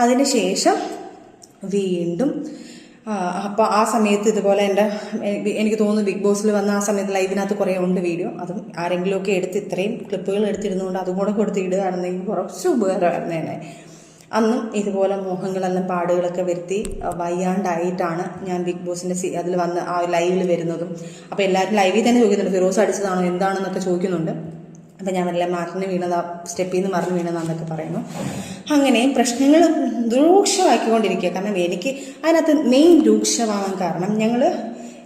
അതിന് ശേഷം വീണ്ടും അപ്പോൾ ആ സമയത്ത് ഇതുപോലെ എനിക്ക് തോന്നുന്നു ബിഗ് ബോസിൽ വന്ന ആ സമയത്ത് ലൈവിനകത്ത് കുറേ ഉണ്ട് വീഡിയോ. അതും ആരെങ്കിലുമൊക്കെ എടുത്ത് ഇത്രയും ക്ലിപ്പുകൾ എടുത്തിരുന്നുകൊണ്ട് അതും കൂടെ കൊടുത്ത് ഇടുകയാണെന്നെങ്കിൽ കുറച്ച് ഉപകാരമായിരുന്നേനെ. അന്നും ഇതുപോലെ മോഹങ്ങളെല്ലാം പാടുകളൊക്കെ വരുത്തി വയ്യാണ്ടായിട്ടാണ് ഞാൻ ബിഗ് ബോസിൻ്റെ അതിൽ വന്ന് ആ ലൈവിൽ വരുന്നതും. അപ്പോൾ എല്ലാവരും ലൈവിൽ തന്നെ ചോദിക്കുന്നുണ്ട് ഫിറോസ് അടിച്ചതാണോ എന്താണെന്നൊക്കെ ചോദിക്കുന്നുണ്ട്. അപ്പം ഞാൻ വല്ല മറിഞ്ഞ് വീണതാ, സ്റ്റെപ്പിൽ നിന്ന് മറിഞ്ഞ് വീണതാന്നൊക്കെ പറയുന്നു. അങ്ങനെ പ്രശ്നങ്ങൾ രൂക്ഷമാക്കിക്കൊണ്ടിരിക്കുക. കാരണം എനിക്ക് അതിനകത്ത് മെയിൻ രൂക്ഷമാകാൻ കാരണം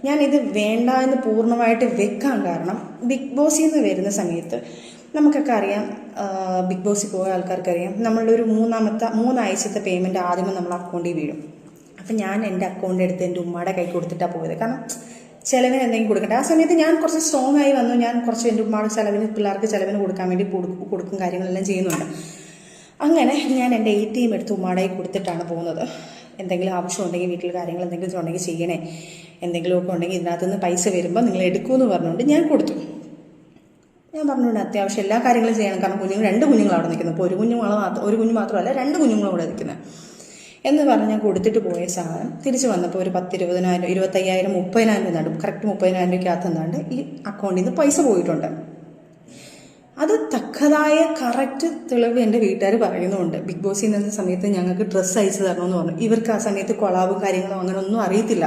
ഞാനിത് വേണ്ട എന്ന് പൂർണ്ണമായിട്ട് വെക്കാൻ കാരണം ബിഗ് ബോസിൽ നിന്ന് വരുന്ന സമയത്ത് നമുക്കൊക്കെ അറിയാം, ബിഗ് ബോസിൽ പോയ ആൾക്കാർക്കറിയാം, നമ്മളൊരു മൂന്നാഴ്ചത്തെ പേയ്മെൻറ്റ് ആദ്യമേ നമ്മൾ അക്കൗണ്ടിൽ വീഴും. അപ്പം ഞാൻ എൻ്റെ അക്കൗണ്ട് എടുത്ത് എൻ്റെ ഉമ്മയുടെ കൈ കൊടുത്തിട്ടാണ് പോയത്. കാരണം ചിലവിന് എന്തെങ്കിലും കൊടുക്കട്ടെ. ആ സമയത്ത് ഞാൻ കുറച്ച് സ്ട്രോങ് ആയി വന്നു. ഞാൻ കുറച്ച് എൻ്റെ ഉമ്മയുടെ ചിലവിന്, പിള്ളേർക്ക് ചിലവിന് കൊടുക്കാൻ വേണ്ടി കൊടുക്കും കാര്യങ്ങളെല്ലാം ചെയ്യുന്നുണ്ട്. അങ്ങനെ ഞാൻ എൻ്റെ ATM എടുത്ത് ഉമ്മയുടെ കൈ കൊടുത്തിട്ടാണ് പോകുന്നത്. എന്തെങ്കിലും ആവശ്യമുണ്ടെങ്കിൽ വീട്ടിൽ കാര്യങ്ങൾ എന്തെങ്കിലും ഉണ്ടെങ്കിൽ ചെയ്യണേ, എന്തെങ്കിലുമൊക്കെ ഉണ്ടെങ്കിൽ ഇതിനകത്തുനിന്ന് പൈസ വരുമ്പോൾ നിങ്ങൾ എടുക്കുമെന്ന് പറഞ്ഞുകൊണ്ട് ഞാൻ കൊടുത്തു. ഞാൻ പറഞ്ഞുകൊണ്ട് അത്യാവശ്യം എല്ലാ കാര്യങ്ങളും ചെയ്യണം. കാരണം രണ്ട് കുഞ്ഞുങ്ങൾ അവിടെ നിൽക്കുന്നു. ഇപ്പോൾ ഒരു കുഞ്ഞ് മാത്രമല്ല 2 കുഞ്ഞുങ്ങളും അവിടെ നിൽക്കുന്നത് എന്ന് പറഞ്ഞ് ഞാൻ കൊടുത്തിട്ട് പോയ സാധനം തിരിച്ച് വന്നപ്പോൾ ഒരു 10,000, 20,000, 25,000, 30,000 എന്നാണ്ട് കറക്റ്റ് 30,000 രൂപയ്ക്കകത്ത് എന്നാണ്ട് ഈ അക്കൗണ്ടിൽ നിന്ന് പൈസ പോയിട്ടുണ്ട്. അത് തക്കതായ കറക്റ്റ് തെളിവ് എൻ്റെ വീട്ടുകാർ പറയുന്നുമുണ്ട്. ബിഗ് ബോസിൽ നിന്ന സമയത്ത് ഞങ്ങൾക്ക് ഡ്രസ്സ് അയച്ചു തരണമെന്ന് പറഞ്ഞു. ഇവർക്ക് ആ സമയത്ത് കൊളാബും കാര്യങ്ങളും അങ്ങനെ ഒന്നും അറിയത്തില്ല,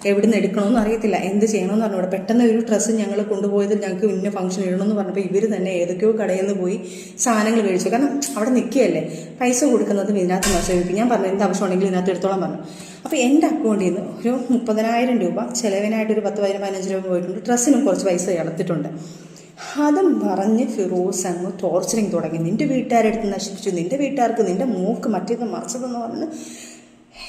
എവിടെ നിന്ന് എടുക്കണമെന്നും അറിയത്തില്ല, എന്ത് ചെയ്യണമെന്ന് പറഞ്ഞു. പെട്ടെന്ന് ഒരു ഡ്രസ്സ് ഞങ്ങൾ കൊണ്ടുപോയത് ഞങ്ങൾക്ക് ഇന്ന ഫംഗ്ഷൻ ഇടണമെന്ന് പറഞ്ഞപ്പോൾ ഇവർ തന്നെ ഏതൊക്കെയോ കടയിൽ നിന്ന് പോയി സാധനങ്ങൾ മേടിച്ചു. കാരണം അവിടെ നിൽക്കുകയല്ലേ, പൈസ കൊടുക്കുന്നത് ഇതിനകത്ത് മത്സരിക്കും. ഞാൻ പറഞ്ഞു എന്ത് ആവശ്യമുണ്ടെങ്കിലും ഇതിനകത്ത് എടുത്തോളം പറഞ്ഞു. അപ്പോൾ എൻ്റെ അക്കൗണ്ടിൽ നിന്ന് ഒരു 30,000 രൂപ ചിലവിനായിട്ട് ഒരു 10,000, 15 രൂപ പോയിട്ടുണ്ട്. ഡ്രസ്സിനും കുറച്ച് പൈസ എടുത്തിട്ടുണ്ട്. അതും പറഞ്ഞ് ഫിറോസ് അങ്ങ് ടോർച്ചറിങ് തുടങ്ങി. നിൻ്റെ വീട്ടുകാരെടുത്ത് നശിപ്പിച്ചു, നിൻ്റെ വീട്ടുകാർക്ക്, നിൻ്റെ മൂക്ക് മറ്റേത് മറിച്ചതെന്ന് പറഞ്ഞ്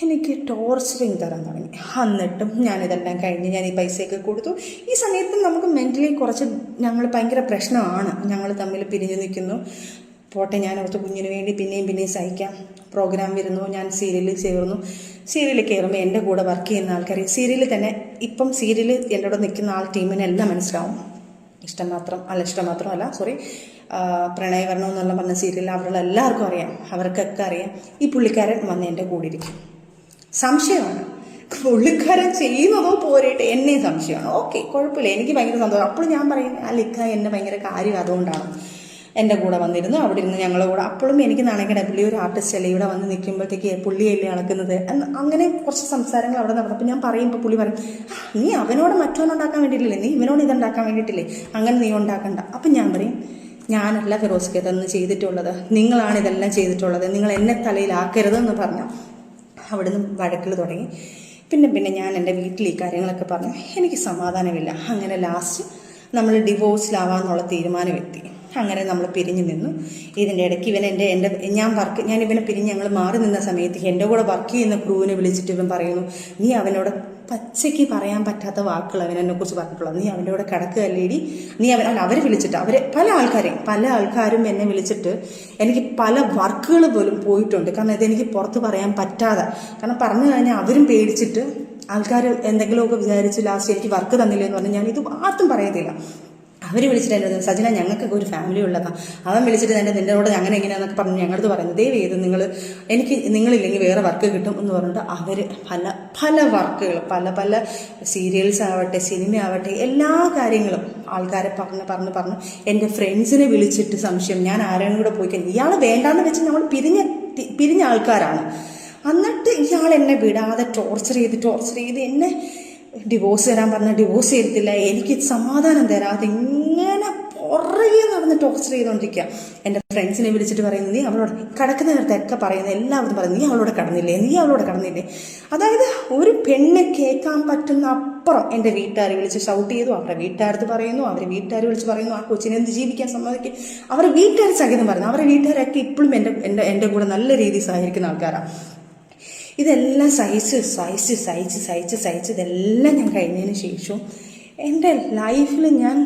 എനിക്ക് ടോർച്ചറിങ് തരാൻ തുടങ്ങി. എന്നിട്ടും ഞാനിതെല്ലാം കഴിഞ്ഞ് ഞാൻ ഈ പൈസയൊക്കെ കൊടുത്തു. ഈ സമയത്തും നമുക്ക് മെൻ്റലി കുറച്ച് ഞങ്ങൾ ഭയങ്കര പ്രശ്നമാണ്. ഞങ്ങൾ തമ്മിൽ പിരിഞ്ഞു നിൽക്കുന്നു. പോട്ടെ, ഞാൻ അവിടുത്തെ കുഞ്ഞിന് വേണ്ടി പിന്നെയും സഹിക്കാം. പ്രോഗ്രാം വരുന്നു, ഞാൻ സീരിയലിൽ ചേർന്നു. സീരിയലിൽ കയറുമ്പോൾ എൻ്റെ കൂടെ വർക്ക് ചെയ്യുന്ന ആൾക്കാർ സീരിയലിൽ തന്നെ ഇപ്പം സീരിയലിൽ എൻ്റെ കൂടെ നിൽക്കുന്ന ടീമിനെല്ലാം മനസ്സിലാവും. ഇഷ്ടം മാത്രമല്ല പ്രണയവർണ്ണം എന്നുള്ള പറഞ്ഞ സീരിയൽ അവരുടെ എല്ലാവർക്കും അറിയാം, അവർക്കൊക്കെ അറിയാം. ഈ പുള്ളിക്കാരൻ വന്ന് എൻ്റെ കൂടെ ഇരിക്കും. സംശയമാണ് പുള്ളിക്കാരൻ ചെയ്യുന്നതോ പോരട്ടെ, എന്നെ സംശയമാണ്. ഓക്കെ, കുഴപ്പമില്ല, എനിക്ക് ഭയങ്കര സന്തോഷം. അപ്പോൾ ഞാൻ പറയും ലിക്ക എന്നെ ഭയങ്കര കാര്യം അതുകൊണ്ടാണ് എൻ്റെ കൂടെ വന്നിരുന്നു. അവിടെ ഇരുന്ന് ഞങ്ങളുടെ കൂടെ അപ്പോഴും എനിക്ക് നാണക്കേടാ. പുള്ളി ഒരു ആർട്ടിസ്റ്റ് അല്ലേ, ഇവിടെ വന്ന് നിൽക്കുമ്പോഴത്തേക്ക് പുള്ളിയല്ലേ അളക്കുന്നത്. അങ്ങനെ കുറച്ച് സംസാരങ്ങൾ അവിടെ നടന്നപ്പോൾ ഞാൻ പറയുമ്പോൾ പുള്ളി പറയും, നീ അവനോട് മറ്റോനുണ്ടാക്കാൻ വേണ്ടിയിട്ടില്ലേ, നീ ഇവനോട് ഇതുണ്ടാക്കാൻ വേണ്ടിയിട്ടില്ലേ, അങ്ങനെ നീ ഉണ്ടാക്കണ്ട. അപ്പം ഞാൻ പറയും, ഞാനല്ല ഫിറോസ്ക്ക് ഇതൊന്നും ചെയ്തിട്ടുള്ളത്, നിങ്ങളാണ് ഇതെല്ലാം ചെയ്തിട്ടുള്ളത്, നിങ്ങൾ എന്നെ തലയിലാക്കരുതെന്ന് പറഞ്ഞു അവിടുന്ന് വഴക്കിൽ തുടങ്ങി. പിന്നെ ഞാൻ എൻ്റെ വീട്ടിൽ ഈ കാര്യങ്ങളൊക്കെ പറഞ്ഞു. എനിക്ക് സമാധാനമില്ല. അങ്ങനെ ലാസ്റ്റ് നമ്മൾ ഡിവോഴ്സിലാവാന്നുള്ള തീരുമാനമെത്തി. അങ്ങനെ നമ്മൾ പിരിഞ്ഞു നിന്നു. ഇതിൻ്റെ ഇടയ്ക്ക് ഞാൻ ഇവനെ പിരിഞ്ഞ് ഞങ്ങൾ മാറി നിന്ന സമയത്ത് എൻ്റെ കൂടെ വർക്ക് ചെയ്യുന്ന ക്രൂവിനെ വിളിച്ചിട്ട് ഇവൻ പറയുന്നു, നീ അവനോട് പച്ചയ്ക്ക് പറയാൻ പറ്റാത്ത വാക്കുകൾ അവനെക്കുറിച്ച് പറഞ്ഞിട്ടുള്ളത്, നീ അവൻ്റെ കൂടെ കിടക്കുകയല്ലേടി, നീ അവരെ വിളിച്ചിട്ട് പല ആൾക്കാരും എന്നെ വിളിച്ചിട്ട് എനിക്ക് പല വർക്കുകൾ പോലും പോയിട്ടുണ്ട്. കാരണം ഇതെനിക്ക് പുറത്ത് പറയാൻ പറ്റാതെ, കാരണം പറഞ്ഞു കഴിഞ്ഞാൽ അവരും പേടിച്ചിട്ട് ആൾക്കാർ എന്തെങ്കിലുമൊക്കെ വിചാരിച്ച് ലാസ്റ്റ് എനിക്ക് വർക്ക് തന്നില്ല എന്ന് പറഞ്ഞാൽ ഞാൻ ഇത് ആർക്കും പറയത്തില്ല. അവർ വിളിച്ചിട്ട് എൻ്റെ സജന ഞങ്ങൾക്കൊക്കെ ഒരു ഫാമിലി ഉള്ളതാണ്, അവൻ വിളിച്ചിട്ട് നിന്നോട് അങ്ങനെ എങ്ങനെയാണെന്നൊക്കെ പറഞ്ഞ് ഞങ്ങളത് പറയുന്നത്, ദയവ് ചെയ്ത് നിങ്ങളില്ലെങ്കിൽ വേറെ വർക്ക് കിട്ടും എന്ന് പറഞ്ഞിട്ട് അവർ പല വർക്കുകൾ പല സീരിയൽസ് ആവട്ടെ, സിനിമ ആവട്ടെ, എല്ലാ കാര്യങ്ങളും ആൾക്കാരെ പറഞ്ഞ് എൻ്റെ ഫ്രണ്ട്സിനെ വിളിച്ചിട്ട് സംശയം, ഞാൻ ആരെയും കൂടെ പോയി കഴിഞ്ഞാൽ ഇയാൾ വേണ്ടാന്ന് വെച്ച് നമ്മൾ പിരിഞ്ഞ ആൾക്കാരാണ്. എന്നിട്ട് ഇയാൾ എന്നെ വിടാതെ ടോർച്ചർ ചെയ്ത് എന്നെ ഡിവോഴ്സ് തരാൻ പറഞ്ഞാൽ ഡിവോഴ്സ് ചെയ്തിട്ടില്ല, എനിക്ക് സമാധാനം തരാതെ ഇങ്ങനെ പുറകെ നടന്ന് ടോർച്ചർ ചെയ്തുകൊണ്ടിരിക്കുക. എൻ്റെ ഫ്രണ്ട്സിനെ വിളിച്ചിട്ട് പറയുന്നത്, നീ അവളോട് കിടക്കുന്ന നേരത്തൊക്കെ പറയുന്നത് എല്ലാവരും പറയുന്നത്, നീ അവളോട് കടന്നില്ലേ. അതായത് ഒരു പെണ്ണ് കേൾക്കാൻ പറ്റുന്ന അപ്പുറം എൻ്റെ വീട്ടുകാർ വിളിച്ച് ഷൗട്ട് ചെയ്തു, അവരുടെ വീട്ടുകാരത്ത് പറയുന്നു, അവർ വീട്ടുകാർ വിളിച്ച് പറയുന്നു, ആ കൊച്ചിനെ എന്ത് ജീവിക്കാൻ സമ്മതിക്കും, അവരുടെ വീട്ടുകാർ സഹിതം പറയുന്നു. അവരുടെ വീട്ടുകാരൊക്കെ ഇപ്പോഴും എൻ്റെ കൂടെ നല്ല രീതിയിൽ സഹകരിക്കുന്ന ആൾക്കാരാണ്. ഇതെല്ലാം സഹിച്ച് ഇതെല്ലാം ഞാൻ കഴിഞ്ഞതിന് ശേഷം എൻ്റെ ലൈഫിൽ ഞാൻ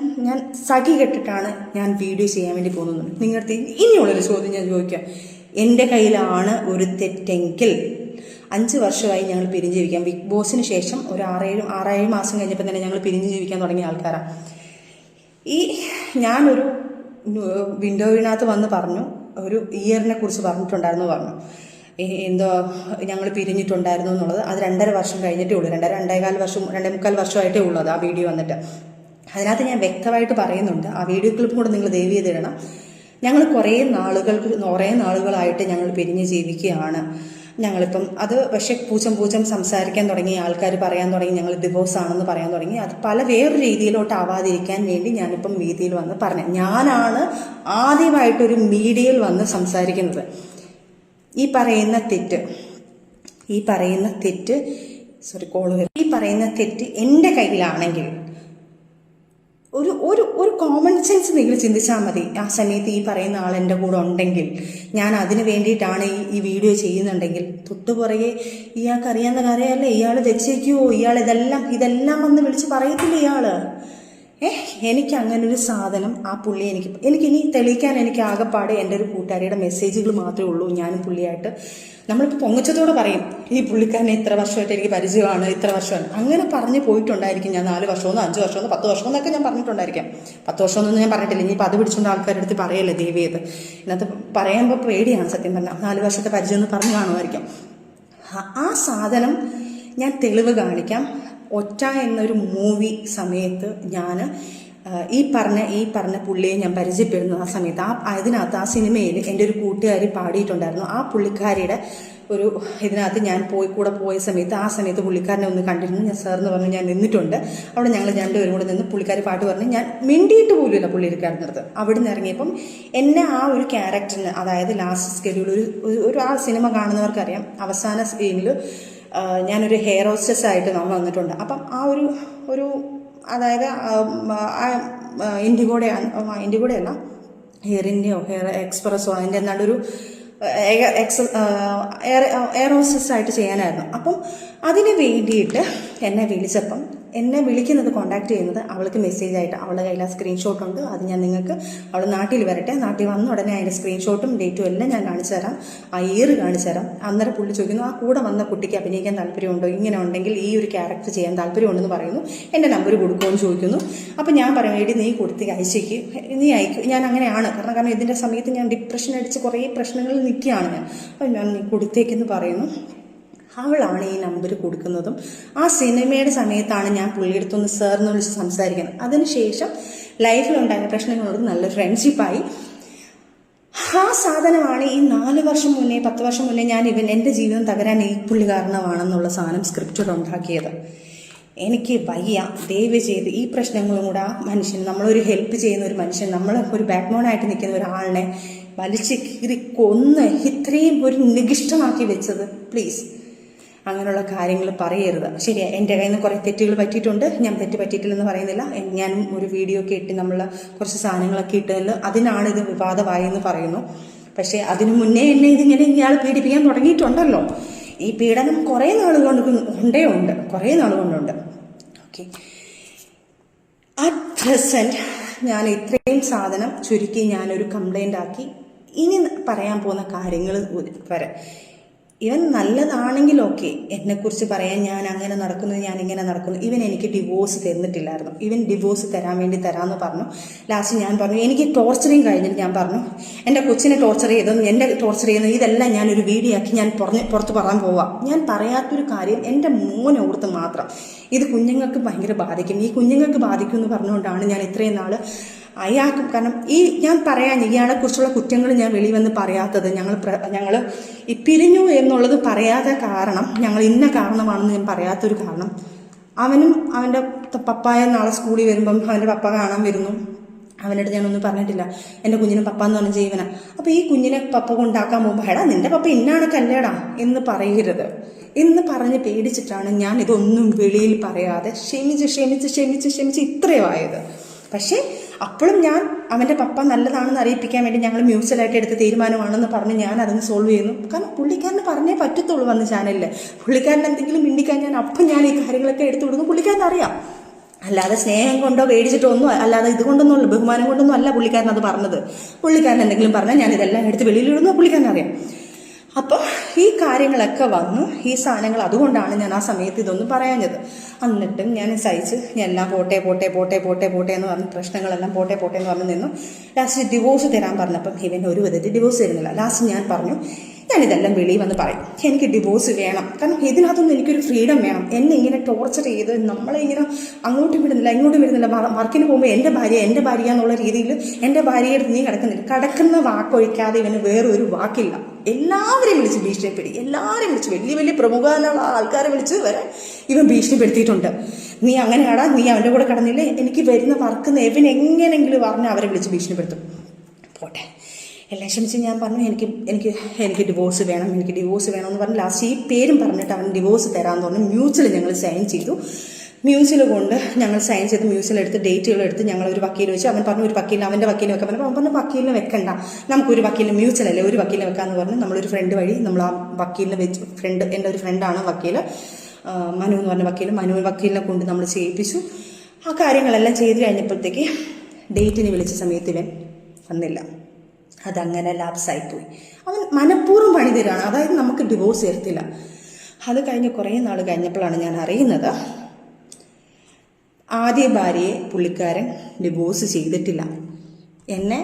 സഖി കെട്ടിട്ടാണ് ഞാൻ വീഡിയോ ചെയ്യാൻ വേണ്ടി പോകുന്നത്. നിങ്ങളുടെ ഇനിയുള്ളൊരു ചോദ്യം ഞാൻ ചോദിക്കാം, എൻ്റെ കയ്യിലാണ് ഒരു തെറ്റെങ്കിൽ 5 വർഷമായി ഞങ്ങൾ പിരിഞ്ഞ് ജീവിക്കാം. ബിഗ് ബോസിന് ശേഷം ഒരു 6-7 മാസം കഴിഞ്ഞപ്പോൾ തന്നെ ഞങ്ങൾ പിരിഞ്ഞ് ജീവിക്കാൻ തുടങ്ങിയ ആൾക്കാരാണ്. ഞാനൊരു വിൻഡോവിനകത്ത് വന്ന് പറഞ്ഞു, ഒരു ഇയറിനെ കുറിച്ച് പറഞ്ഞു. എന്തോ ഞങ്ങൾ പിരിഞ്ഞിട്ടുണ്ടായിരുന്നു എന്നുള്ളത്. അത് 2.5 വർഷം കഴിഞ്ഞിട്ടേ ഉള്ളൂ, 2.5 വർഷമായിട്ടേ ഉള്ളൂ അത് ആ വീഡിയോ വന്നിട്ട്. അതിനകത്ത് ഞാൻ വ്യക്തമായിട്ട് പറയുന്നുണ്ട്, ആ വീഡിയോ ക്ലിപ്പും കൂടെ നിങ്ങൾ ദയവ് ചെയ്തിടണം. ഞങ്ങൾ കുറേ നാളുകളായിട്ട് ഞങ്ങൾ പിരിഞ്ഞ് ജീവിക്കുകയാണ്. ഞങ്ങളിപ്പം അത് പക്ഷേ പൂച്ചം സംസാരിക്കാൻ തുടങ്ങി, ആൾക്കാർ പറയാൻ തുടങ്ങി ഞങ്ങൾ ഡിവോഴ്സ് ആണെന്ന് പറയാൻ തുടങ്ങി. അത് വേറൊരു രീതിയിലോട്ട് ആവാതിരിക്കാൻ വേണ്ടി ഞാനിപ്പം മീഡിയയിൽ വന്ന് പറഞ്ഞു. ഞാനാണ് ആദ്യമായിട്ടൊരു മീഡിയയിൽ വന്ന് സംസാരിക്കുന്നത്. ഈ പറയുന്ന തെറ്റ് എൻ്റെ കയ്യിലാണെങ്കിൽ ഒരു കോമൺ സെൻസ് നിങ്ങൾ ചിന്തിച്ചാൽ മതി. ആ സമയത്ത് ഈ പറയുന്ന ആൾ എൻ്റെ കൂടെ ഉണ്ടെങ്കിൽ, ഞാൻ അതിന് വേണ്ടിയിട്ടാണ് ഈ വീഡിയോ ചെയ്യുന്നുണ്ടെങ്കിൽ, തൊട്ടുപുറകെ ഇയാൾക്ക് അറിയാവുന്ന കാര്യമല്ലേ, ഇയാൾ വെച്ചേക്കുമോ, ഇയാൾ ഇതെല്ലാം വന്ന് വിളിച്ച് പറയത്തില്ല ഇയാൾ. എനിക്ക് അങ്ങനെ ഒരു സാധനം ആ പുള്ളി എനിക്കിനി തെളിയിക്കാൻ എനിക്ക് ആകെപ്പാട് എൻ്റെ ഒരു കൂട്ടുകാരിയുടെ മെസ്സേജുകൾ മാത്രമേ ഉള്ളൂ. ഞാനും പുള്ളിയായിട്ട് നമ്മളിപ്പോൾ പൊങ്ങച്ചത്തോടെ പറയും, ഈ പുള്ളിക്കാരനെ ഇത്ര വർഷമായിട്ട് എനിക്ക് പരിചയമാണ്, ഇത്ര വർഷമാണ്, അങ്ങനെ പറഞ്ഞ് പോയിട്ടുണ്ടായിരിക്കും. ഞാൻ 4 വർഷമോ 5 വർഷമോ 10 വർഷമോ എന്നൊക്കെ ഞാൻ പറഞ്ഞിട്ടുണ്ടായിരിക്കാം. 10 വർഷമൊന്നും ഞാൻ പറഞ്ഞിട്ടില്ല. ഇനിയിപ്പോൾ അത് പിടിച്ചുകൊണ്ട് ആൾക്കാരുടെ അടുത്ത് പറയല്ലേ ദേവിയത്. ഇതിനകത്ത് പറയുമ്പോൾ പേടിയാണ് സത്യം പറഞ്ഞാൽ. 4 വർഷത്തെ പരിചയം എന്ന് പറഞ്ഞു കാണുമായിരിക്കും. ആ സാധനം ഞാൻ തെളിവ് കാണിക്കാം. ഒറ്റ എന്നൊരു മൂവി സമയത്ത് ഞാൻ ഈ പറഞ്ഞ പുള്ളിയെ ഞാൻ പരിചയപ്പെടുന്നു. ആ സമയത്ത് അതിനകത്ത് ആ സിനിമയിൽ എൻ്റെ ഒരു കൂട്ടുകാരി പാടിയിട്ടുണ്ടായിരുന്നു. ആ പുള്ളിക്കാരിയുടെ ഒരു ഇതിനകത്ത് ഞാൻ കൂടെ പോയ സമയത്ത് ആ സമയത്ത് പുള്ളിക്കാരനെ ഒന്ന് കണ്ടിരുന്നു. ഞാൻ സാറെന്ന് പറഞ്ഞു ഞാൻ നിന്നിട്ടുണ്ട്. അവിടെ ഞങ്ങൾ 2 പേരും കൂടെ നിന്ന് പുള്ളിക്കാരി പാട്ട് പറഞ്ഞ് ഞാൻ മിണ്ടിയിട്ട് പോലുമില്ല പുള്ളിക്കാരനടുത്ത്. അവിടെ നിന്ന് ഇറങ്ങിയപ്പം എന്നെ ആ ഒരു ക്യാരക്ടറിന്, അതായത് ലാസ്റ്റ് സ്കെഡ്യൂൾ ഒരു ആ സിനിമ കാണുന്നവർക്കറിയാം, അവസാന സ്ക്രീനിൽ ഞാനൊരു ഹെയർ ഹോസ്റ്റസ് ആയിട്ട് നമ്മൾ വന്നിട്ടുണ്ട്. അപ്പം ആ ഒരു അതായത് ഇൻഡിഗോടെ അല്ല, ഹെയർ ഇന്ത്യയോ ഹെയർ എക്സ്പ്രസ്സോ അതിൻ്റെ എന്താണ്ടൊരു എയർ ഹോസ്റ്റസ് ആയിട്ട് ചെയ്യാനായിരുന്നു. അപ്പം അതിന് വേണ്ടിയിട്ട് എന്നെ വിളിച്ചപ്പം എന്നെ വിളിക്കുന്നത്, കോൺടാക്ട് ചെയ്യുന്നത് അവൾക്ക് മെസ്സേജായിട്ട്, അവളുടെ കയ്യിൽ ആ സ്ക്രീൻഷോട്ട് ഉണ്ട്. അത് ഞാൻ നിങ്ങൾക്ക്, അവൾ നാട്ടിൽ വരട്ടെ, നാട്ടിൽ വന്ന ഉടനെ അതിൻ്റെ സ്ക്രീൻഷോട്ടും ഡേറ്റും എല്ലാം ഞാൻ കാണിച്ചു തരാം, ആ ഇയർ കാണിച്ചു തരാം. അന്നേരം പുള്ളി ചോദിക്കുന്നു, ആ കൂടെ വന്ന കുട്ടിക്ക് അഭിനയിക്കാൻ താല്പര്യമുണ്ടോ, ഇങ്ങനെ ഉണ്ടെങ്കിൽ ഈ ഒരു ക്യാരക്ടർ ചെയ്യാൻ താല്പര്യമുണ്ടെന്ന് പറയുന്നു. എൻ്റെ നമ്പർ കൊടുക്കുമെന്ന് ചോദിക്കുന്നു. അപ്പം ഞാൻ പറയും, എടി നീ കൊടുത്ത് അയച്ചേക്ക്, നീ അയക്കും. ഞാൻ അങ്ങനെയാണ്, കാരണം ഇതിൻ്റെ സമയത്ത് ഞാൻ ഡിപ്രഷൻ അടിച്ച് കുറേ പ്രശ്നങ്ങളിൽ നിൽക്കുകയാണ് ഞാൻ. അപ്പം ഞാൻ നീ കൊടുത്തേക്കെന്ന് പറയുന്നു. അവളാണ് ഈ നമ്പർ കൊടുക്കുന്നതും. ആ സിനിമയുടെ സമയത്താണ് ഞാൻ പുള്ളിയെടുത്തൊന്ന് സാറിന് വിളിച്ച് സംസാരിക്കുന്നത്. അതിനുശേഷം ലൈഫിലുണ്ടായ പ്രശ്നങ്ങളോട് നല്ല ഫ്രണ്ട്ഷിപ്പായി. ആ സാധനമാണ് ഈ 4 വർഷം മുന്നേ 10 വർഷം മുന്നേ ഞാൻ എൻ്റെ ജീവിതം തകരാൻ ഈ പുള്ളി കാരണമാണെന്നുള്ള സാധനം സ്ക്രിപ്റ്റഡ് ഉണ്ടാക്കിയത്. എനിക്ക് വയ്യ, ദയവ് ചെയ്ത് ഈ പ്രശ്നങ്ങളും കൂടെ ആ മനുഷ്യൻ, നമ്മളൊരു ഹെൽപ്പ് ചെയ്യുന്ന ഒരു മനുഷ്യൻ, നമ്മൾ ഒരു ബാക്ക് ബോണായിട്ട് നിൽക്കുന്ന ഒരാളിനെ വലിച്ച് കീറി കൊന്ന് ഇത്രയും ഒരു നികിഷ്ടമാക്കി വെച്ചത്, പ്ലീസ് അങ്ങനെയുള്ള കാര്യങ്ങൾ പറയരുത്. ശരിയാ, എൻ്റെ കയ്യിൽ നിന്ന് കുറേ തെറ്റുകൾ പറ്റിയിട്ടുണ്ട്. ഞാൻ തെറ്റ് പറ്റിയിട്ടില്ലെന്ന് പറയുന്നില്ല. ഞാനും ഒരു വീഡിയോ ഒക്കെ ഇട്ട് നമ്മൾ കുറച്ച് സാധനങ്ങളൊക്കെ ഇട്ടതിൽ അതിനാണ് ഇത് വിവാദമായെന്ന് പറയുന്നു. പക്ഷേ അതിനു മുന്നേ എന്നെ ഇതിങ്ങനെ ഇയാൾ പീഡിപ്പിക്കാൻ തുടങ്ങിയിട്ടുണ്ടല്ലോ. ഈ പീഡനം കുറേ നാൾ കൊണ്ടുണ്ട്. ഓക്കെ, അറ്റ് പ്രസൻറ്റ് ഞാൻ ഇത്രയും സാധനം ചുരുക്കി ഞാനൊരു കംപ്ലൈൻ്റ് ആക്കി. ഇനി പറയാൻ പോകുന്ന കാര്യങ്ങൾ വരെ ഇവൻ നല്ലതാണെങ്കിൽ ഓക്കെ, എന്നെക്കുറിച്ച് പറയാൻ ഞാൻ അങ്ങനെ നടക്കുന്നു, ഞാൻ ഇങ്ങനെ നടക്കുന്നു. ഇവൻ എനിക്ക് ഡിവോഴ്സ് തന്നിട്ടില്ലായിരുന്നു. ഇവൻ ഡിവോഴ്സ് തരാമെന്ന് പറഞ്ഞു. ലാസ്റ്റ് ഞാൻ പറഞ്ഞു, എനിക്ക് ടോർച്ചറിങ് കഴിഞ്ഞിട്ട് ഞാൻ പറഞ്ഞു, എൻ്റെ കൊച്ചിനെ ടോർച്ചർ ചെയ്തതും എൻ്റെ ടോർച്ചർ ചെയ്യുന്നത് ഇതെല്ലാം ഞാനൊരു വീഡിയോ ആക്കി ഞാൻ പുറത്ത് പറയാൻ പോവാം. ഞാൻ പറയാത്തൊരു കാര്യം എൻ്റെ മോനെ ഓർത്ത് മാത്രം. ഇത് കുഞ്ഞുങ്ങൾക്ക് ഭയങ്കര ബാധിക്കും, ഈ കുഞ്ഞുങ്ങൾക്ക് ബാധിക്കും എന്ന് പറഞ്ഞുകൊണ്ടാണ് ഞാൻ ഇത്രയും നാൾ അയാൾക്ക്, കാരണം ഇയാളെക്കുറിച്ചുള്ള കുറ്റങ്ങൾ ഞാൻ വെളിവന്ന് പറയാത്തത്, ഞങ്ങൾ ഈ പിരിഞ്ഞു എന്നുള്ളത് പറയാത്ത കാരണം, ഞങ്ങൾ ഇന്ന കാരണമാണെന്ന് ഞാൻ പറയാത്തൊരു കാരണം, അവനും അവൻ്റെ പപ്പായ നാളെ സ്കൂളിൽ വരുമ്പം അവൻ്റെ പപ്പ കാണാൻ വരുന്നു. അവനോട് ഞാനൊന്നും പറഞ്ഞിട്ടില്ല, എൻ്റെ കുഞ്ഞിന് പപ്പ എന്ന് പറഞ്ഞ ജീവനാ. അപ്പോൾ ഈ കുഞ്ഞിനെ പപ്പ കൊണ്ടാക്കാൻ പോകുമ്പോൾ, എടാ നിൻ്റെ പപ്പ ഇന്നാണ് കല്ലേടാ എന്ന് പറയരുത് എന്ന് പറഞ്ഞ് പേടിച്ചിട്ടാണ് ഞാൻ ഇതൊന്നും വെളിയിൽ പറയാതെ ക്ഷമിച്ച് ഇത്രയുമായത്. പക്ഷേ അപ്പോഴും ഞാൻ അവൻ്റെ പപ്പ നല്ലതാണെന്ന് അറിയിപ്പിക്കാൻ വേണ്ടി ഞങ്ങൾ മ്യൂച്വലായിട്ട് എടുത്ത തീരുമാനമാണെന്ന് പറഞ്ഞ് ഞാൻ അതിന് സോൾവ് ചെയ്യുന്നു. കാരണം പുള്ളിക്കാരന് പറഞ്ഞേ പറ്റത്തുള്ളൂ വന്ന് ചാനലിൽ. പുള്ളിക്കാരൻ എന്തെങ്കിലും മിണ്ടിക്കാൻ ഞാൻ ഈ കാര്യങ്ങളൊക്കെ എടുത്തു കൊടുക്കും. പുള്ളിക്കാരൻ അറിയാം, അല്ലാതെ സ്നേഹം കൊണ്ടോ പേടിച്ചിട്ടോ ഒന്നും, അല്ലാതെ ഇതുകൊണ്ടൊന്നും ബഹുമാനം കൊണ്ടൊന്നും അല്ല പുള്ളിക്കാരൻ അത് പറഞ്ഞത്. പുള്ളിക്കാരൻ എന്തെങ്കിലും പറഞ്ഞാൽ ഞാൻ ഇതെല്ലാം എടുത്ത് വെളിയിലിടുന്നു, പുള്ളിക്കാരൻ അറിയാം. അപ്പോൾ ഈ കാര്യങ്ങളൊക്കെ വന്നു, ഈ സാധനങ്ങൾ, അതുകൊണ്ടാണ് ഞാൻ ആ സമയത്ത് ഇതൊന്നും പറയാഞ്ഞത്. എന്നിട്ടും ഞാൻ സഹിച്ച് ഞാൻ എല്ലാം പോട്ടെ എന്ന് പറഞ്ഞ് പ്രശ്നങ്ങളെല്ലാം പോട്ടെ എന്ന് പറഞ്ഞ് നിന്നു. ലാസ്റ്റ് ഡിവോഴ്സ് തരാൻ പറഞ്ഞപ്പം ഇവൻ ഒരു വിധത്തിൽ ഡിവോഴ്സ് തരുന്നില്ല. ലാസ്റ്റ് ഞാൻ പറഞ്ഞു, ഞാനിതെല്ലാം വെളിയിൽ വന്ന് പറയും, എനിക്ക് ഡിവോഴ്സ് വേണം. കാരണം ഇതിനകത്തൊന്നും എനിക്കൊരു ഫ്രീഡം വേണം. എന്നെ ഇങ്ങനെ ടോർച്ചർ ചെയ്ത് നമ്മളെ ഇങ്ങനെ അങ്ങോട്ടും വിടുന്നില്ല ഇങ്ങോട്ടും വിടുന്നില്ല. വർക്കിന് പോകുമ്പോൾ എൻ്റെ ഭാര്യ എന്നുള്ള രീതിയിൽ എൻ്റെ ഭാര്യയുടെ നീ കിടക്കുന്നില്ല. കിടക്കുന്ന വാക്കൊഴിക്കാതെ ഇവന് വേറൊരു വാക്കില്ല. എല്ലാവരെയും വിളിച്ച് ഭീഷണിപ്പെടുത്തി, എല്ലാവരെയും വിളിച്ച് വലിയ വലിയ പ്രമുഖനുള്ള ആൾക്കാരെ വിളിച്ച് വരെ ഇവൻ ഭീഷണിപ്പെടുത്തിയിട്ടുണ്ട്. നീ അങ്ങനെയാടാ, നീ അവൻ്റെ കൂടെ കിടന്നില്ലേ, എനിക്ക് വരുന്ന വർക്കുന്ന ഇവൻ എങ്ങനെയെങ്കിലും പറഞ്ഞ് അവരെ വിളിച്ച് ഭീഷണിപ്പെടുത്തും. പോട്ടെ, എല്ലാം ക്ഷമിച്ച് ഞാൻ പറഞ്ഞു എനിക്ക് ഡിവോഴ്സ് വേണം, എനിക്ക് ഡിവോഴ്സ് വേണമെന്ന് പറഞ്ഞ് ലാസ്റ്റ് ഈ പേരും പറഞ്ഞിട്ട് അവൻ ഡിവോഴ്സ് തരാമെന്ന് പറഞ്ഞു. മ്യൂച്വൽ ഞങ്ങൾ സൈൻ ചെയ്തു. മ്യൂച്വൽ കൊണ്ട് ഞങ്ങൾ സൈൻ ചെയ്ത് മ്യൂച്വലെടുത്ത് ഡേറ്റുകളെടുത്ത് ഞങ്ങളൊരു വക്കീൽ വെച്ച്. അവൻ പറഞ്ഞു ഒരു വക്കീലിന് അവൻ്റെ വക്കീലിനെ വെക്കാൻ പറഞ്ഞു. അവൻ പറഞ്ഞു വക്കീലിനെ വെക്കണ്ട, നമുക്കൊരു വക്കീലിന് മ്യൂച്വലല്ലേ ഒരു വക്കീലിനെ വെക്കാമെന്ന് പറഞ്ഞ് നമ്മളൊരു ഫ്രണ്ട് വഴി നമ്മൾ ആ വക്കീലിനെ വെച്ച്, എൻ്റെ ഒരു ഫ്രണ്ടാണ് വക്കീൽ, മനു എന്ന് പറഞ്ഞ വക്കീൽ, വക്കീലിനെ കൊണ്ട് നമ്മൾ ചെയ്യിപ്പിച്ചു. ആ കാര്യങ്ങളെല്ലാം ചെയ്ത് കഴിഞ്ഞപ്പോഴത്തേക്ക് ഡേറ്റിന് വിളിച്ച സമയത്ത് ഇവൻ വന്നില്ല. അതങ്ങനെ ലാപ്സായിപ്പോയി. അവൻ മനഃപൂർവ്വം പണി തരാണ്, അതായത് നമുക്ക് ഡിവോഴ്സ് തരത്തില്ല. അത് കഴിഞ്ഞ് കുറേ നാൾ കഴിഞ്ഞപ്പോഴാണ് ഞാൻ അറിയുന്നത് ആദ്യ ഭാര്യയെ പുള്ളിക്കാരൻ ഡിവോഴ്സ് ചെയ്തിട്ടില്ല. എന്നെ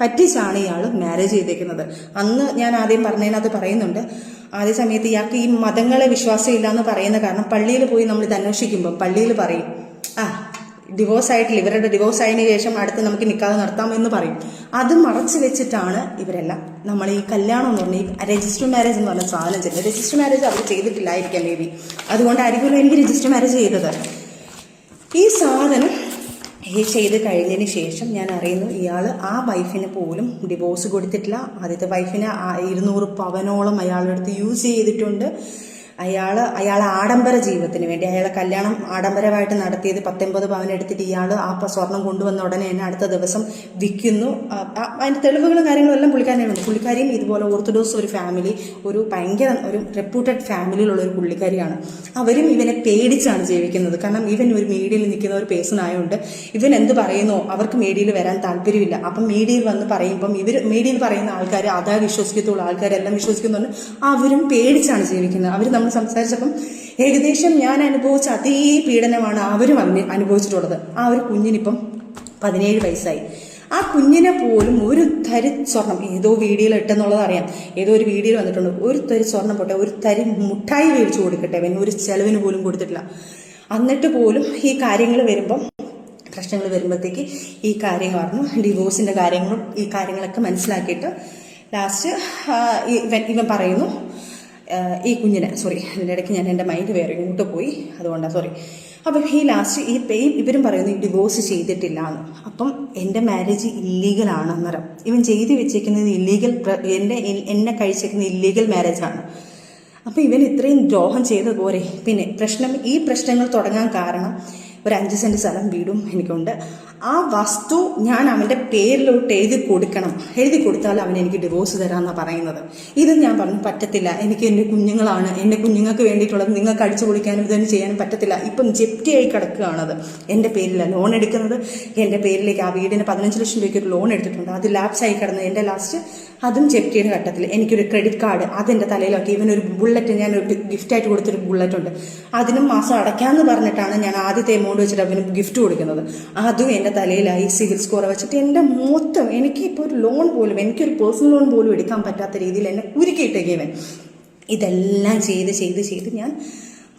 പറ്റിച്ചാണ് ഇയാൾ മാരേജ് ചെയ്തേക്കുന്നത്. അന്ന് ഞാൻ ആദ്യം പറഞ്ഞതിനകത്ത് പറയുന്നുണ്ട്, ആദ്യ സമയത്ത് ഇയാൾക്ക് ഈ മതങ്ങളെ വിശ്വാസമില്ല എന്ന് പറയുന്ന കാരണം പള്ളിയിൽ പോയി നമ്മൾ ഇത് അന്വേഷിക്കുമ്പോൾ പള്ളിയിൽ പറയും ഡിവോഴ്സ് ആയിട്ടില്ല, ഇവരുടെ ഡിവോഴ്സ് ആയതിനു ശേഷം അടുത്ത് നമുക്ക് നിക്കാഹ് നടത്താമെന്ന് പറയും. അത് മറച്ചു വെച്ചിട്ടാണ് ഇവരെല്ലാം നമ്മൾ ഈ കല്യാണം എന്ന് പറഞ്ഞാൽ ഈ രജിസ്റ്റർ മാരേജ് എന്ന് പറഞ്ഞ സാധനം ചെയ്യുന്നത്. രജിസ്റ്റർ മാരേജ് അവർ ചെയ്തിട്ടില്ലായിരിക്കാം മേ ബി, അതുകൊണ്ടായിരിക്കുമല്ലോ എനിക്ക് രജിസ്റ്റർ മാരേജ് ചെയ്തത്. ഈ സാധനം ചെയ്ത് കഴിഞ്ഞതിന് ശേഷം ഞാൻ അറിയുന്നു ഇയാൾ ആ വൈഫിന് പോലും ഡിവോഴ്സ് കൊടുത്തിട്ടില്ല. ആദ്യത്തെ വൈഫിനെ 200 പവനോളം അയാളുടെ അടുത്ത് യൂസ് ചെയ്തിട്ടുണ്ട്. അയാൾ ആഡംബര ജീവിതത്തിന് വേണ്ടി അയാളെ കല്യാണം ആഡംബരമായിട്ട് നടത്തിയത് 19 പവൻ എടുത്തിട്ട് ഇയാൾ ആ സ്വർണം കൊണ്ടുവന്ന ഉടനെ തന്നെ അടുത്ത ദിവസം വിൽക്കുന്നു. അതിൻ്റെ തെളിവുകളും കാര്യങ്ങളും എല്ലാം പുള്ളിക്കാരിയാണ്. പുള്ളിക്കാരിയും ഇതുപോലെ ഓർത്തഡോക്സ് ഒരു ഫാമിലി, ഒരു ഭയങ്കര ഒരു റെപ്യൂട്ടഡ് ഫാമിലിയിലുള്ള ഒരു പുള്ളിക്കാരിയാണ്. അവരും ഇവനെ പേടിച്ചാണ് ജീവിക്കുന്നത്. കാരണം ഇവൻ ഒരു മീഡിയയിൽ നിൽക്കുന്ന ഒരു പേഴ്സൺ ആയതുകൊണ്ട് ഇവൻ എന്ത് പറയുന്നോ അവർക്ക് മീഡിയയിൽ വരാൻ താല്പര്യമില്ല. അപ്പം മീഡിയയിൽ വന്ന് പറയുമ്പം മീഡിയയിൽ പറയുന്ന ആൾക്കാർ അതാ വിശ്വസിക്കത്തുള്ളൂ, ആൾക്കാരെല്ലാം വിശ്വസിക്കുന്നുണ്ട്. അവരും പേടിച്ചാണ് ജീവിക്കുന്നത്. അവർ നമ്മൾ സംസാരിച്ചപ്പം ഏകദേശം ഞാൻ അനുഭവിച്ച അതേ പീഡനമാണ് അവരും അനുഭവിച്ചിട്ടുള്ളത്. ആ ഒരു കുഞ്ഞിനിപ്പം 17 വയസ്സായി. ആ കുഞ്ഞിനെ പോലും ഒരു തരി സ്വർണം ഏതോ വീഡിയോയിൽ ഇട്ടെന്നുള്ളത് അറിയാം, ഏതോ ഒരു വീഡിയോയിൽ വന്നിട്ടുണ്ട്, ഒരു തരി സ്വർണം പോട്ടെ ഒരു തരി മുട്ടായി മേടിച്ചു കൊടുക്കട്ടെ അവൻ ഒരു ചെലവിന് പോലും കൊടുത്തിട്ടില്ല. എന്നിട്ട് പോലും ഈ കാര്യങ്ങൾ വരുമ്പം പ്രശ്നങ്ങൾ വരുമ്പോഴത്തേക്ക് ഈ കാര്യങ്ങൾ പറഞ്ഞു ഡിവോഴ്സിൻ്റെ കാര്യങ്ങളും ഈ കാര്യങ്ങളൊക്കെ മനസ്സിലാക്കിയിട്ട് ലാസ്റ്റ് ഇവൻ പറയുന്നു ഈ കുഞ്ഞിനെ ഇതിൻ്റെ ഇടയ്ക്ക് ഞാൻ എൻ്റെ മൈൻഡ് വേറെ ഇങ്ങോട്ട് പോയി, അതുകൊണ്ടാണ് അപ്പം ഈ ലാസ്റ്റ് ഇവരും പറയുന്നു ഈ ഡിവോഴ്സ് ചെയ്തിട്ടില്ല എന്ന്. അപ്പം എൻ്റെ മാരേജ് ഇല്ലീഗലാണ് അന്നേരം ഇവൻ ചെയ്ത് വെച്ചേക്കുന്നത് ഇല്ലീഗൽ, എന്നെ കഴിച്ചേക്കുന്ന ഇല്ലീഗൽ മാരേജാണ്. അപ്പം ഇവൻ ഇത്രയും ദ്രോഹം ചെയ്തത് പോരെ. പിന്നെ ഈ പ്രശ്നങ്ങൾ തുടങ്ങാൻ കാരണം ഒരു 5 സെൻറ്റ് സ്ഥലം വീടും എനിക്കുണ്ട്. ആ വസ്തു ഞാൻ അവൻ്റെ പേരിലോട്ട് എഴുതി കൊടുത്താൽ അവൻ എനിക്ക് ഡിവോഴ്സ് തരാമെന്നാണ് പറയുന്നത്. ഇത് ഞാൻ പറഞ്ഞു പറ്റത്തില്ല, എനിക്ക് എൻ്റെ കുഞ്ഞുങ്ങളാണ്, എൻ്റെ കുഞ്ഞുങ്ങൾക്ക് വേണ്ടിയിട്ടുള്ളത് നിങ്ങൾക്ക് അടിച്ചു പൊളിക്കാനും ഇതൊന്നും ചെയ്യാനും പറ്റത്തില്ല. ഇപ്പം ജപ്തിയായി കിടക്കുകയാണത്. എൻ്റെ പേരിലാണ് ലോൺ എടുക്കുന്നത്, എൻ്റെ പേരിലേക്ക് ആ വീടിന് 15 ലക്ഷം രൂപയ്ക്ക് ഒരു ലോൺ എടുത്തിട്ടുണ്ട്, അത് ലാപ്സായി കിടന്നത്. എൻ്റെ ലാസ്റ്റ് അതും ജപ്തിയുടെ ഘട്ടത്തിൽ എനിക്കൊരു ക്രെഡിറ്റ് കാർഡ് അതെൻ്റെ തലയിലാക്കി. ഇവനൊരു ബുള്ളറ്റ് ഞാൻ ഒരു ഗിഫ്റ്റായിട്ട് കൊടുത്തൊരു ബുള്ളറ്റ് ഉണ്ട്, അതിനും മാസം അടയ്ക്കാമെന്ന് പറഞ്ഞിട്ടാണ് ഞാൻ ആദ്യത്തെ എമൗണ്ട് വെച്ചിട്ട് അവന് ഗിഫ്റ്റ് കൊടുക്കുന്നത്. അതും എൻ്റെ തലയിലായി സിവിൽ സ്കോർ വെച്ചിട്ട് എൻ്റെ മൊത്തം എനിക്കിപ്പോൾ ഒരു ലോൺ പോലും, എനിക്കൊരു പേഴ്സണൽ ലോൺ പോലും എടുക്കാൻ പറ്റാത്ത രീതിയിൽ എന്നെ കുരുക്കിയിട്ടേക്കവൻ. ഇതെല്ലാം ചെയ്ത് ഞാൻ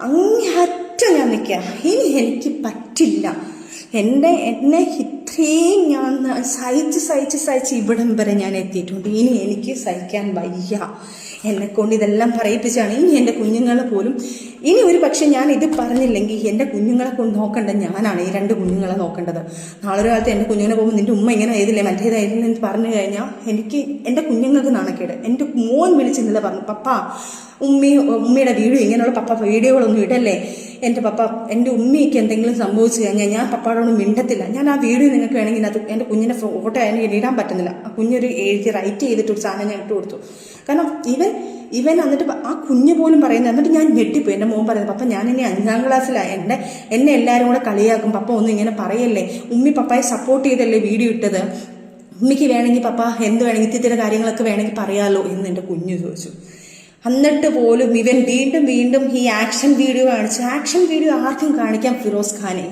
അങ്ങേയറ്റം ഞാൻ നിൽക്കുക. ഇനി എനിക്ക് പറ്റില്ല, എന്നെ ഇത്രയും ഞാൻ സഹിച്ച് ഇവിടം വരെ ഞാൻ എത്തിയിട്ടുണ്ട്. ഇനി എനിക്ക് സഹിക്കാൻ വയ്യ, എന്നെക്കൊണ്ട് ഇതെല്ലാം പറയിപ്പിച്ചാണ്. ഇനി എൻ്റെ കുഞ്ഞുങ്ങളെ പോലും ഇനി ഒരു പക്ഷെ ഞാൻ ഇത് പറഞ്ഞില്ലെങ്കിൽ എൻ്റെ കുഞ്ഞുങ്ങളെ കൊണ്ട് നോക്കേണ്ടത് ഞാനാണ്, ഈ 2 കുഞ്ഞുങ്ങളെ നോക്കേണ്ടത്. നാളെ ഒരു കാലത്ത് എൻ്റെ കുഞ്ഞുങ്ങളെ പോകുമ്പോൾ നിൻ്റെ ഉമ്മ ഇങ്ങനെ ആയതില്ലേ മറ്റേതായിരുന്നു എന്ന് പറഞ്ഞു കഴിഞ്ഞാൽ എനിക്ക് എൻ്റെ കുഞ്ഞുങ്ങൾക്ക് നാണക്കേട്. എൻ്റെ മോൻ വിളിച്ചിരുന്നില്ല പറഞ്ഞു, പപ്പ ഉമ്മയുടെ വീഡിയോ ഇങ്ങനെയുള്ള പപ്പ വീഡിയോകളൊന്നും ഇടല്ലേ, എൻ്റെ ഉമ്മയ്ക്ക് എന്തെങ്കിലും സംഭവിച്ചു കഴിഞ്ഞാൽ ഞാൻ പപ്പാടോട് മിണ്ടത്തില്ല, ഞാൻ ആ വീഡിയോ നിങ്ങൾക്ക് വേണമെങ്കിൽ അത് എൻ്റെ കുഞ്ഞിൻ്റെ ഫോട്ടോ എനിക്ക് ഇടാൻ പറ്റുന്നില്ല. ആ കുഞ്ഞൊരു റൈറ്റ് ചെയ്തിട്ടൊരു സാധനം ഞാൻ ഇട്ട് കൊടുത്തു. കാരണം ഇവൻ എന്നിട്ട് ആ കുഞ്ഞ് പോലും പറയുന്നത്. എന്നിട്ട് ഞാൻ ഞെട്ടിപ്പോയി. എൻ്റെ മോൻ പറയുന്നത്, പപ്പ ഞാൻ ഇനി 5ാം ക്ലാസ്സിലാണ്, എന്നെ എല്ലാവരും കൂടെ കളിയാക്കും, പപ്പ ഒന്നും ഇങ്ങനെ പറയല്ലേ, ഉമ്മി പപ്പായെ സപ്പോർട്ട് ചെയ്തല്ലേ വീഡിയോ ഇട്ടത്, ഉമ്മിക്ക് വേണമെങ്കിൽ പപ്പ എന്ത് വേണമെങ്കിൽ ഇത്തിരി കാര്യങ്ങളൊക്കെ വേണമെങ്കിൽ പറയാമല്ലോ എന്ന് എൻ്റെ കുഞ്ഞ് ചോദിച്ചു. എന്നിട്ട് പോലും ഇവൻ വീണ്ടും ഈ ആക്ഷൻ വീഡിയോ കാണിച്ചു. ആക്ഷൻ വീഡിയോ ആർക്കും കാണിക്കാം ഫിറോസ് ഖാനെ,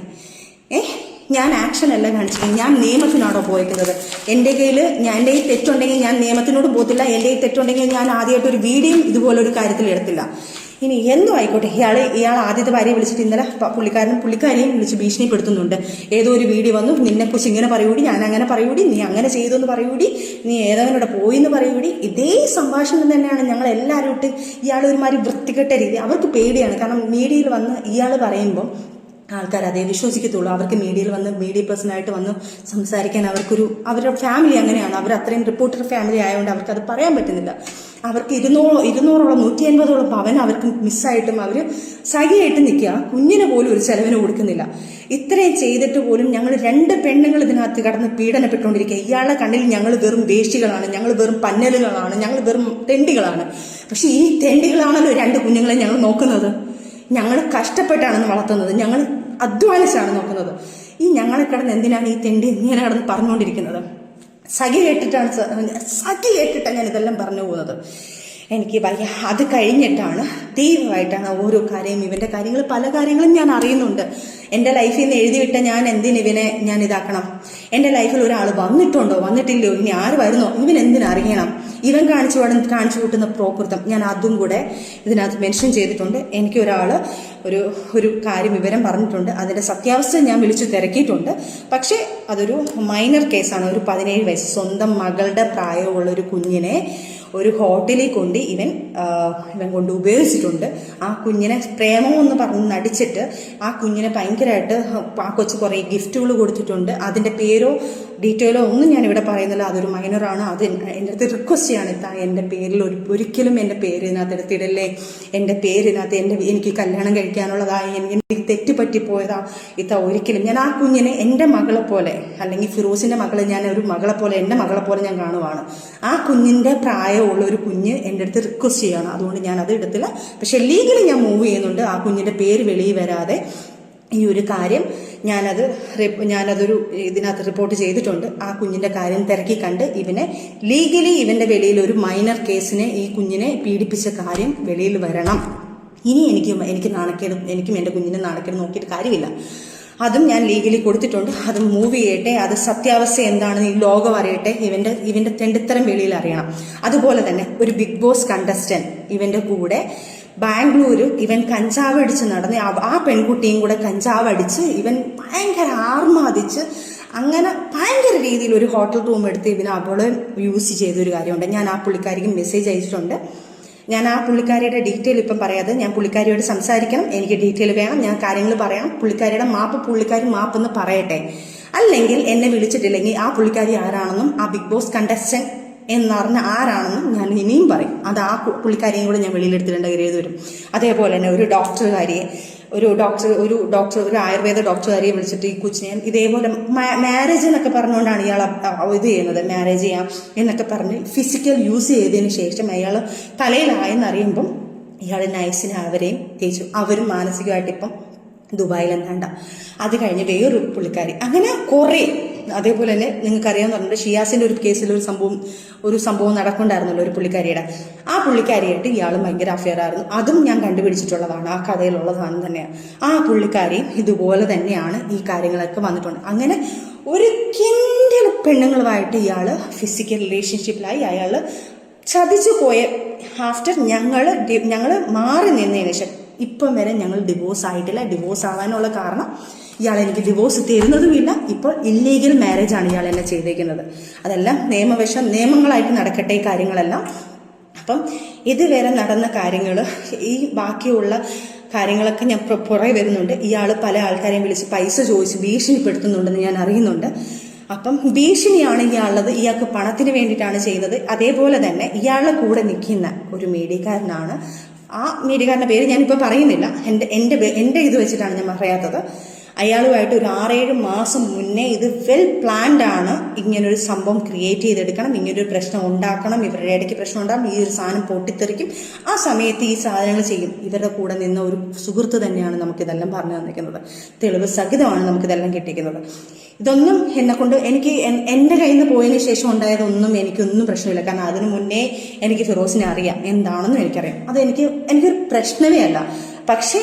ഞാൻ ആക്ഷൻ അല്ല കാണിച്ചത്, ഞാൻ നിയമത്തിനാണോ പോയിരിക്കുന്നത്. എൻ്റെ കയ്യിൽ തെറ്റുണ്ടെങ്കിൽ ഞാൻ നിയമത്തിനോട് പോകത്തില്ല. എൻ്റെ തെറ്റുണ്ടെങ്കിൽ ഞാൻ ആദ്യമായിട്ട് ഒരു വീഡിയോ ഇതുപോലൊരു കാര്യത്തിൽ എടുത്തില്ല. ഇനി എന്തോ ആയിക്കോട്ടെ, ഇയാൾ ആദ്യത്തെ ഭാര്യയെ വിളിച്ചിട്ട് ഇന്നലെ പുള്ളിക്കാരിയും വിളിച്ച് ഭീഷണിപ്പെടുത്തുന്നുണ്ട്. ഏതോ ഒരു വീഡിയോ വന്നു, നിന്നെക്കുറിച്ച് ഇങ്ങനെ പറയൂടി, ഞാൻ അങ്ങനെ പറയൂടി, നീ അങ്ങനെ ചെയ്തു എന്ന് പറയൂടി, നീ ഏതവനോടെ പോയി എന്ന് പറയൂടി. ഇതേ സംഭാഷണം തന്നെയാണ് ഞങ്ങൾ എല്ലാവരും ഇട്ട് ഇയാൾ ഒരുമാതിരി വൃത്തികെട്ട രീതി. അവർക്ക് പേടിയാണ്, കാരണം മീഡിയയിൽ വന്ന് ഇയാൾ പറയുമ്പം ആൾക്കാർ അതേ വിശ്വസിക്കത്തുള്ളൂ. അവർക്ക് മീഡിയയിൽ വന്ന് മീഡിയ പേഴ്സണായിട്ട് വന്ന് സംസാരിക്കാൻ അവരുടെ ഫാമിലി അങ്ങനെയാണ്. അവർ അത്രയും റിപ്പോർട്ടർ ഫാമിലി ആയതുകൊണ്ട് അവർക്ക് അത് പറയാൻ പറ്റുന്നില്ല. അവർക്ക് 200ഓളം 150ഓളം പവൻ അവർക്ക് മിസ്സായിട്ടും അവർ സഹിയായിട്ട് നിൽക്കുക. കുഞ്ഞിന് പോലും ഒരു ചെലവിന് കൊടുക്കുന്നില്ല. ഇത്രയും ചെയ്തിട്ട് പോലും ഞങ്ങൾ 2 പെണ്ണുങ്ങൾ ഇതിനകത്ത് കടന്ന് പീഡനപ്പെട്ടുകൊണ്ടിരിക്കുക. ഇയാളുടെ കണ്ണിൽ ഞങ്ങൾ വെറും വേഷ്ടികളാണ്, ഞങ്ങൾ വെറും പന്നലുകളാണ്, ഞങ്ങൾ വെറും തെണ്ടികളാണ്. പക്ഷെ ഈ തെണ്ടികളാണല്ലോ 2 കുഞ്ഞുങ്ങളെ ഞങ്ങൾ നോക്കുന്നത്. ഞങ്ങൾ കഷ്ടപ്പെട്ടാണ് വളർത്തുന്നത്, ഞങ്ങൾ അധ്വാനിച്ചാണ് നോക്കുന്നത്. ഈ ഞങ്ങളെ കിടന്ന് എന്തിനാണ് ഈ തെണ്ടി ഇങ്ങനെ കിടന്ന് പറഞ്ഞുകൊണ്ടിരിക്കുന്നത്? സഖി കേട്ടിട്ടാണ് ഞാൻ ഇതെല്ലാം പറഞ്ഞു പോകുന്നത്. എനിക്ക് വയ്യ. അത് കഴിഞ്ഞിട്ടാണ് ദൈവമായിട്ടാണ് ഓരോ കാര്യം, ഇവൻ്റെ കാര്യങ്ങൾ പല കാര്യങ്ങളും ഞാൻ അറിയുന്നുണ്ട്. എൻ്റെ ലൈഫിൽ നിന്ന് എഴുതിവിട്ട ഞാൻ ഇവനെ ഞാൻ ഇതാക്കണം? എൻ്റെ ലൈഫിൽ ഒരാൾ വന്നിട്ടുണ്ടോ, വന്നിട്ടില്ലയോ, ഇനി ആര് വരുന്നോ, ഇവൻ എന്തിനറിയണം? ഇവൻ കാണിച്ചു കൂട്ടുന്ന പ്രോകൃതം ഞാൻ അതും കൂടെ ഇതിനകത്ത് മെൻഷൻ ചെയ്തിട്ടുണ്ട്. എനിക്ക് ഒരു കാര്യം വിവരം പറഞ്ഞിട്ടുണ്ട്. അതിൻ്റെ സത്യാവസ്ഥ ഞാൻ വിളിച്ചു തിരക്കിയിട്ടുണ്ട്. പക്ഷേ അതൊരു മൈനർ കേസാണ്. ഒരു 17 വയസ്സ് സ്വന്തം മകളുടെ പ്രായമുള്ള ഒരു കുഞ്ഞിനെ ഒരു ഹോട്ടലിൽ കൊണ്ട് ഇവൻ കൊണ്ട് ഉപയോഗിച്ചിട്ടുണ്ട്. ആ കുഞ്ഞിനെ പ്രേമമെന്ന് പറഞ്ഞ് നടിച്ചിട്ട് ആ കുഞ്ഞിനെ ഭയങ്കരമായിട്ട് ആ കൊച്ചു കുറേ ഗിഫ്റ്റുകൾ കൊടുത്തിട്ടുണ്ട്. അതിൻ്റെ പേരോ ഡീറ്റെയിലോ ഒന്നും ഞാനിവിടെ പറയുന്നില്ല. അതൊരു മൈനറാണ്. അത് എൻ്റെ അടുത്ത് റിക്വസ്റ്റ് ചെയ്യാണ്, എൻ്റെ പേരിൽ ഒരിക്കലും എൻ്റെ പേര് ഇതിനകത്ത് എടുത്തിടല്ലേ. എൻ്റെ പേരിനകത്ത് എനിക്ക് കല്യാണം കഴിക്കാനുള്ളതായി എനിക്ക് തെറ്റുപറ്റിപ്പോയതാ. ഒരിക്കലും ഞാൻ ആ കുഞ്ഞിനെ എൻ്റെ മകളെ പോലെ, അല്ലെങ്കിൽ ഫിറോസിൻ്റെ മകളെ ഞാൻ ഒരു മകളെ പോലെ, എൻ്റെ മകളെ പോലെ ഞാൻ കാണുവാണ്. ആ കുഞ്ഞിൻ്റെ പ്രായമുള്ള ഒരു കുഞ്ഞ് എൻ്റെ അടുത്ത് റിക്വസ്റ്റ് ചെയ്യാണ്. അതുകൊണ്ട് ഞാൻ അത് എടുത്തില്ല. പക്ഷെ ലീഗലി ഞാൻ മൂവ് ചെയ്യുന്നുണ്ട്. ആ കുഞ്ഞിൻ്റെ പേര് വെളിയിൽ വരാതെ ഈ ഒരു കാര്യം ഞാനതൊരു ഇതിനകത്ത് റിപ്പോർട്ട് ചെയ്തിട്ടുണ്ട്. ആ കുഞ്ഞിൻ്റെ കാര്യം തിരക്കി കണ്ട് ലീഗലി ഇവൻ്റെ വെളിയിൽ ഒരു മൈനർ കേസിനെ ഈ കുഞ്ഞിനെ പീഡിപ്പിച്ച കാര്യം വെളിയിൽ വരണം. ഇനി എനിക്ക് നാണക്കേട്, എനിക്കും എൻ്റെ കുഞ്ഞിനെ നാണക്കേട് നോക്കിയിട്ട് കാര്യമില്ല. അതും ഞാൻ ലീഗലി കൊടുത്തിട്ടുണ്ട്. അത് മൂവ് ചെയ്യട്ടെ. അത് സത്യാവസ്ഥ എന്താണെന്ന് ഈ ലോകം അറിയട്ടെ. ഇവൻ്റെ തെണ്ടിത്തരം വെളിയിൽ അറിയണം. അതുപോലെ തന്നെ ഒരു ബിഗ് ബോസ് കണ്ടസ്റ്റന്റ് ഇവൻ്റെ കൂടെ ബാംഗ്ലൂർ ഇവൻ കഞ്ചാവ് അടിച്ച് നടന്ന് ആ പെൺകുട്ടിയും കൂടെ കഞ്ചാവ് അടിച്ച് ഇവൻ ഭയങ്കര ആർമാദിച്ച് അങ്ങനെ ഭയങ്കര രീതിയിൽ ഒരു ഹോട്ടൽ റൂം എടുത്ത് അവളെ യൂസ് ചെയ്തൊരു കാര്യമുണ്ട്. ഞാൻ ആ പുള്ളിക്കാരിക്ക് മെസ്സേജ് അയച്ചിട്ടുണ്ട്. ഞാൻ ആ പുള്ളിക്കാരിയുടെ ഡീറ്റെയിൽ ഇപ്പം പറയാതെ, ഞാൻ പുള്ളിക്കാരിയോട് സംസാരിക്കണം, എനിക്ക് ഡീറ്റെയിൽ വേണം, ഞാൻ കാര്യങ്ങൾ പറയാം. പുള്ളിക്കാരിയുടെ പുള്ളിക്കാരി മാപ്പെന്ന് പറയട്ടെ. അല്ലെങ്കിൽ എന്നെ വിളിച്ചിട്ടില്ലെങ്കിൽ ആ പുള്ളിക്കാരി ആരാണെന്നും ആ ബിഗ് ബോസ് കണ്ടസ്റ്റന്റ് എന്നറിഞ്ഞ ആരാണെന്നും ഞാൻ ഇനിയും പറയും. അത് ആ പുള്ളിക്കാരിയും കൂടെ ഞാൻ വെളിയിലെടുത്തിട്ടുണ്ട് കരുതി വരും. അതേപോലെ തന്നെ ഒരു ആയുർവേദ ഡോക്ടറുകാരിയെ വിളിച്ചിട്ട് ഈ കൊച്ചിനെ ഇതേപോലെ മാരേജ് എന്നൊക്കെ പറഞ്ഞുകൊണ്ടാണ് ഇയാൾ ഇത് ചെയ്യുന്നത്. മാരേജ് ചെയ്യാം എന്നൊക്കെ പറഞ്ഞ് ഫിസിക്കൽ യൂസ് ചെയ്തതിന് ശേഷം അയാൾ തലയിലായെന്നറിയുമ്പം ഇയാൾ നൈസിന് അവരെയും തേച്ചു. അവരും മാനസികമായിട്ട് ഇപ്പം ദുബായിലെന്താണ്ട. അത് കഴിഞ്ഞ് വേറൊരു പുള്ളിക്കാരി, അങ്ങനെ കുറേ. അതേപോലെ തന്നെ നിങ്ങൾക്കറിയാമെന്ന് പറഞ്ഞിട്ട് ഷിയാസിൻ്റെ ഒരു കേസിൽ ഒരു സംഭവം നടക്കുന്നുണ്ടായിരുന്നല്ലോ ഒരു പുള്ളിക്കാരിയുടെ. ആ പുള്ളിക്കാരിയായിട്ട് ഇയാളും ഭയങ്കര അഫെയർ ആയിരുന്നു. അതും ഞാൻ കണ്ടുപിടിച്ചിട്ടുള്ളതാണ്, ആ കഥയിലുള്ളതാണ് തന്നെയാണ്. ആ പുള്ളിക്കാരി ഇതുപോലെ തന്നെയാണ് ഈ കാര്യങ്ങളൊക്കെ വന്നിട്ടുണ്ട്. അങ്ങനെ ഒരു കിൻഡൽ പെണ്ണുങ്ങളുമായിട്ട് ഇയാൾ ഫിസിക്കൽ റിലേഷൻഷിപ്പിലായി. അയാൾ ചതിച്ചു പോയ ആഫ്റ്റർ ഞങ്ങൾ മാറി നിന്നതിന് ശേഷം ഇപ്പം വരെ ഞങ്ങൾ ഡിവോഴ്സ് ആയിട്ടില്ല. ഡിവോഴ്സ് ആവാനുള്ള കാരണം ഇയാൾ എനിക്ക് ഡിവോഴ്സ് തരുന്നതുമില്ല. ഇപ്പോൾ ഇല്ലീഗൽ മാരേജാണ് ഇയാൾ എന്നെ ചെയ്തേക്കുന്നത്. അതെല്ലാം നിയമങ്ങളായിട്ട് നടക്കട്ടെ ഈ കാര്യങ്ങളെല്ലാം. അപ്പം ഇതുവരെ നടന്ന കാര്യങ്ങൾ, ഈ ബാക്കിയുള്ള കാര്യങ്ങളൊക്കെ ഞാൻ പുറകെ വരുന്നുണ്ട്. ഇയാൾ പല ആൾക്കാരെയും വിളിച്ച് പൈസ ചോദിച്ച് ഭീഷണിപ്പെടുത്തുന്നുണ്ടെന്ന് ഞാൻ അറിയുന്നുണ്ട്. അപ്പം ഭീഷണിയാണ് ഇയാളുള്ളത്. ഇയാൾക്ക് പണത്തിന് വേണ്ടിയിട്ടാണ് ചെയ്തത്. അതേപോലെ തന്നെ ഇയാളുടെ കൂടെ നിൽക്കുന്ന ഒരു മീഡിയക്കാരനാണ്. ആ മീഡിയക്കാരൻ്റെ പേര് ഞാനിപ്പോൾ പറയുന്നില്ല, എൻ്റെ ഇത് വെച്ചിട്ടാണ് ഞാൻ പറയാത്തത്. അയാളുമായിട്ട് ഒരു 6-7 മാസം മുന്നേ ഇത് വെൽ പ്ലാൻഡ് ആണ്. ഇങ്ങനൊരു സംഭവം ക്രിയേറ്റ് ചെയ്തെടുക്കണം, ഇങ്ങനൊരു പ്രശ്നം ഉണ്ടാക്കണം, ഇവരുടെ ഇടയ്ക്ക് പ്രശ്നം ഉണ്ടാകും, ഈ ഒരു സാധനം പൊട്ടിത്തെറിക്കും, ആ സമയത്ത് ഈ സാധനങ്ങൾ ചെയ്യും. ഇവരുടെ കൂടെ നിന്ന ഒരു സുഹൃത്ത് തന്നെയാണ് നമുക്കിതെല്ലാം പറഞ്ഞു തന്നിരിക്കുന്നത്. തെളിവ് സഹിതമാണ് നമുക്കിതെല്ലാം കിട്ടിയിരിക്കുന്നത്. ഇതൊന്നും എന്നെക്കൊണ്ട് എൻ്റെ കയ്യിൽ നിന്ന് പോയതിന് ശേഷം ഉണ്ടായതൊന്നും എനിക്കൊന്നും പ്രശ്നമില്ല. കാരണം അതിനു മുന്നേ എനിക്ക് ഫിറോസിനെ അറിയാം, എന്താണെന്നും എനിക്കറിയാം. അത് എനിക്കൊരു പ്രശ്നമേ അല്ല. പക്ഷേ